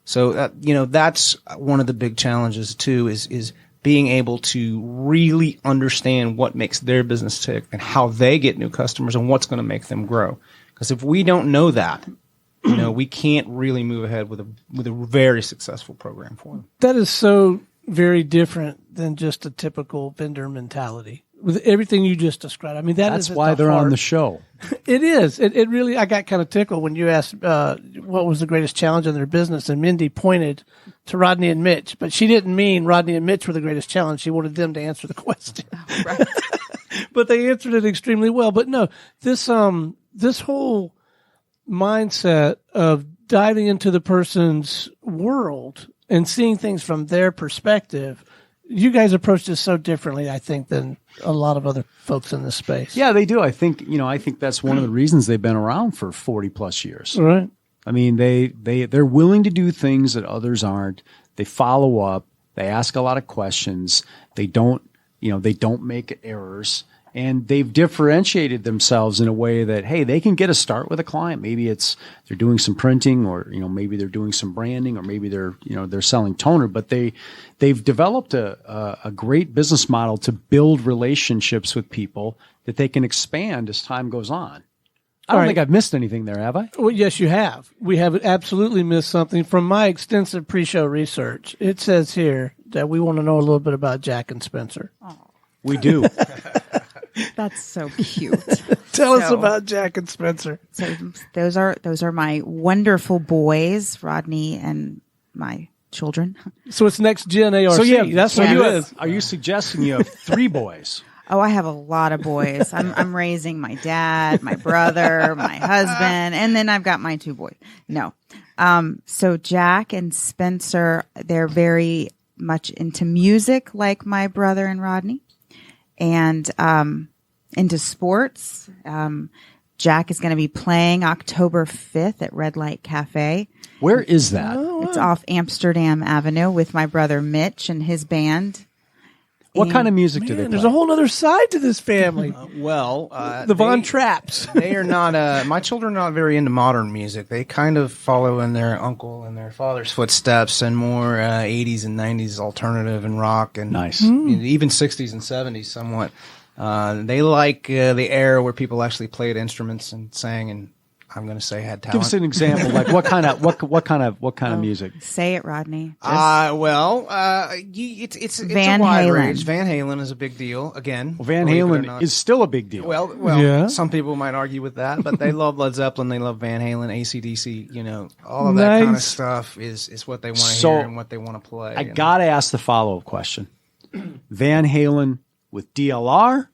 So, that's one of the big challenges too, is being able to really understand what makes their business tick and how they get new customers and what's going to make them grow. Because if we don't know that, we can't really move ahead with a very successful program for them. That is so very different than just a typical vendor mentality. with everything you just described. I mean, That's why they're on the show. It is. It really, I got kind of tickled when you asked what was the greatest challenge in their business, and Mindy pointed to Rodney and Mitch, but she didn't mean Rodney and Mitch were the greatest challenge. She wanted them to answer the question. Right. But they answered it extremely well. But no, this whole mindset of diving into the person's world and seeing things from their perspective, you guys approach this so differently, I think, than a lot of other folks in this space. Yeah, they do. I think that's one of the reasons they've been around for 40 plus years. Right. I mean, they're willing to do things that others aren't. They follow up. They ask a lot of questions. They don't make errors. And they've differentiated themselves in a way that, hey, they can get a start with a client. Maybe they're doing some printing, or maybe they're doing some branding, or maybe they're selling toner. But they've developed a great business model to build relationships with people that they can expand as time goes on. I don't think I've missed anything there, have I? Well, yes, you have. We have absolutely missed something. From my extensive pre-show research, it says here that we want to know a little bit about Jack and Spencer. We do. That's so cute. Tell us about Jack and Spencer. So those are my wonderful boys, Rodney and my children. So it's next gen ARC. So That's what it is. Are you suggesting you have 3 boys? Oh, I have a lot of boys. I'm raising my dad, my brother, my husband, and then I've got my 2 boys. No. So Jack and Spencer, they're very much into music like my brother and Rodney, and into sports. Jack is going to be playing October 5th at Red Light Cafe. Where is that? It's off Amsterdam Avenue with my brother Mitch and his band. What kind of music do they play? There's a whole other side to this family. The Von Trapps. They are not. My children are not very into modern music. They kind of follow in their uncle and their father's footsteps, and more 80s and 90s alternative and rock, and nice, even 60s and 70s somewhat. They like the era where people actually played instruments and sang, and I'm going to say had talent. Give us an example. Like what kind of music? Say it, Rodney. It's Van a wide Halen. range. Van Halen is a big deal. Again, Well, Van believe it or Halen not. is still a big deal. Well, Yeah. some people might argue with that, but they love Led Zeppelin, they love Van Halen, AC/DC, all of that kind of stuff is what they want to hear and what they want to play. I got to ask the follow-up question. Van Halen with DLR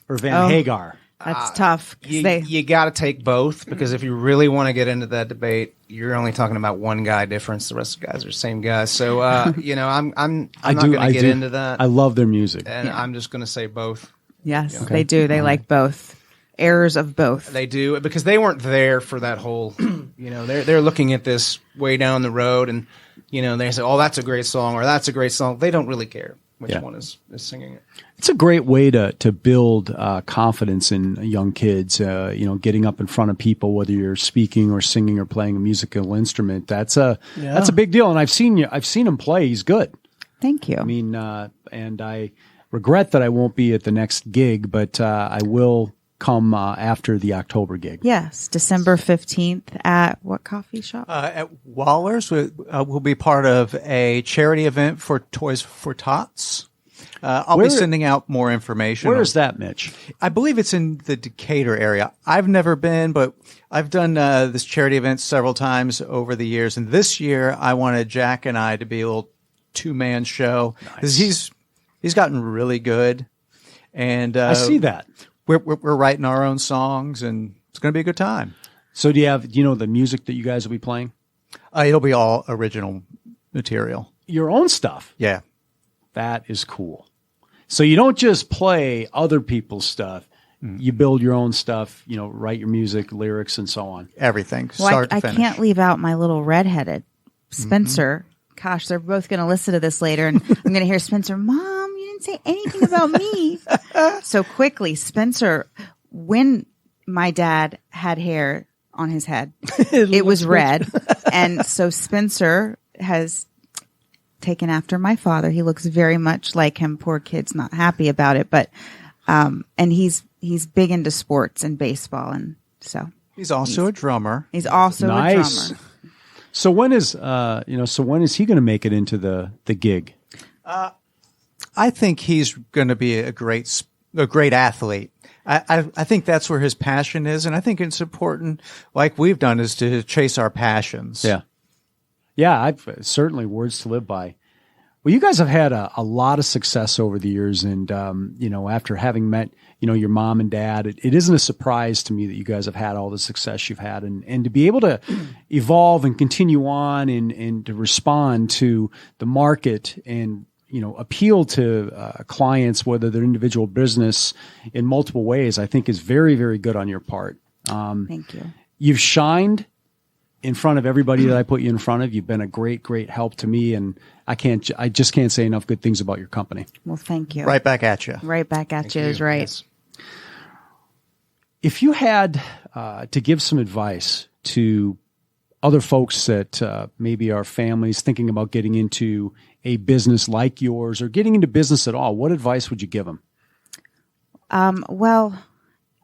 or Van Hagar? That's tough. You got to take both, because if you really want to get into that debate, you're only talking about one guy difference. The rest of the guys are the same guys. So, I'm not going to get into that. I love their music. And I'm just going to say both. Yes, they do. They like both. Errors of both. They do, because they weren't there for that whole, they're looking at this way down the road, and, they say, oh, that's a great song, or that's a great song. They don't really care which one is singing it. It's a great way to build confidence in young kids. Getting up in front of people, whether you're speaking or singing or playing a musical instrument. That's a big deal. And I've seen him play. He's good. Thank you. I mean, and I regret that I won't be at the next gig, but I will come after the October gig. Yes, December 15th at what coffee shop? At Waller's, we'll be part of a charity event for Toys for Tots. I'll be sending out more information. Where is that, Mitch? I believe it's in the Decatur area. I've never been, but I've done this charity event several times over the years. And this year, I wanted Jack and I to be a little 2-man show. Nice. He's gotten really good. And I see that. We're writing our own songs, and it's going to be a good time. So do you have the music that you guys will be playing? It'll be all original material. Your own stuff? Yeah. That is cool. So you don't just play other people's stuff. You build your own stuff, write your music, lyrics, and so on. Everything, well, start to I finish. can't leave out my little redheaded Spencer. Gosh, they're both going to listen to this later, and I'm going to hear Spencer, Mom, you didn't say anything about me. So quickly, Spencer, when my dad had hair on his head, it was red. And so Spencer has taken after my father. He looks very much like him. Poor kid's not happy about it, but and he's big into sports and baseball, and so he's also a drummer. He's also a drummer. So when is he going to make it into the gig? I think he's going to be a great a great athlete. I think that's where his passion is, and I think it's important, like we've done, is to chase our passions. Yeah. Yeah, I've certainly words to live by. Well, you guys have had a lot of success over the years, and after having met your mom and dad, it isn't a surprise to me that you guys have had all the success you've had, and to be able to evolve and continue on and to respond to the market and appeal to clients, whether they're individual business, in multiple ways, I think is very, very good on your part. Thank you. You've shined in front of everybody that I put you in front of. You've been a great, great help to me, and I just can't say enough good things about your company. Well, thank you. Right back at you. Right back at you is right. Yes. If you had to give some advice to other folks that maybe are families thinking about getting into a business like yours or getting into business at all, what advice would you give them? Well,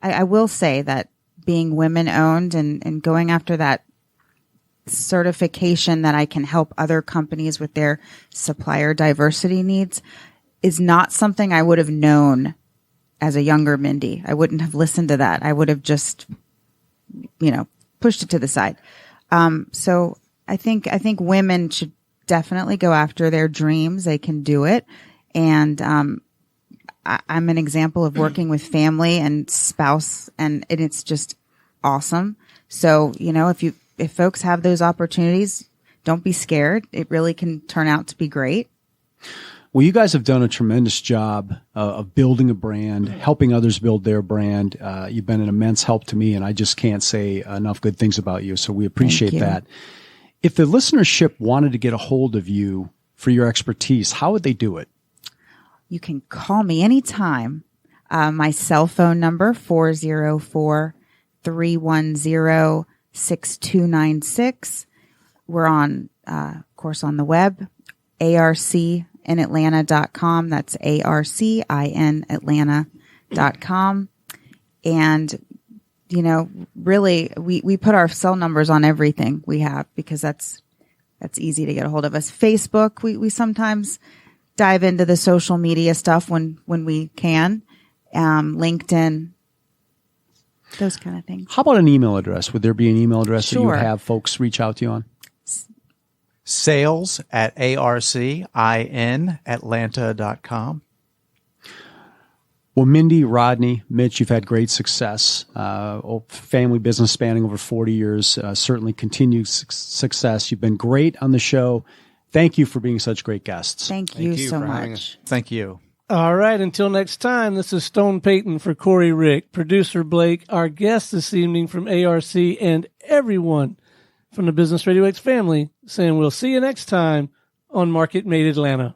I will say that being women owned and going after that certification that I can help other companies with their supplier diversity needs is not something I would have known as a younger Mindy. I wouldn't have listened to that. I would have just, pushed it to the side. So I think women should definitely go after their dreams. They can do it. And, I'm an example of working with family and spouse, and it's just awesome. So, if folks have those opportunities, don't be scared. It really can turn out to be great. Well, you guys have done a tremendous job of building a brand, helping others build their brand. You've been an immense help to me, and I just can't say enough good things about you. So we appreciate that. If the listenership wanted to get a hold of you for your expertise, how would they do it? You can call me anytime. My cell phone number, 404-310-6296. We're on, of course, on the web, arcinatlanta.com. That's arcinatlanta.com. And, really, we put our cell numbers on everything we have because that's easy to get a hold of us. Facebook, we sometimes dive into the social media stuff when we can. LinkedIn, those kind of things. How about an email address? Would there be an email address that you would Sure. have folks reach out to you on? sales@arcinatlanta.com. Well, Mindy, Rodney, Mitch, you've had great success. Family business spanning over 40 years, certainly continued success. You've been great on the show. Thank you for being such great guests. Thank you so for having much. Thank you. All right. Until next time, this is Stone Payton for Corey Rick, producer Blake, our guest this evening from ARC, and everyone from the Business Radio X family saying we'll see you next time on MarketMate Atlanta.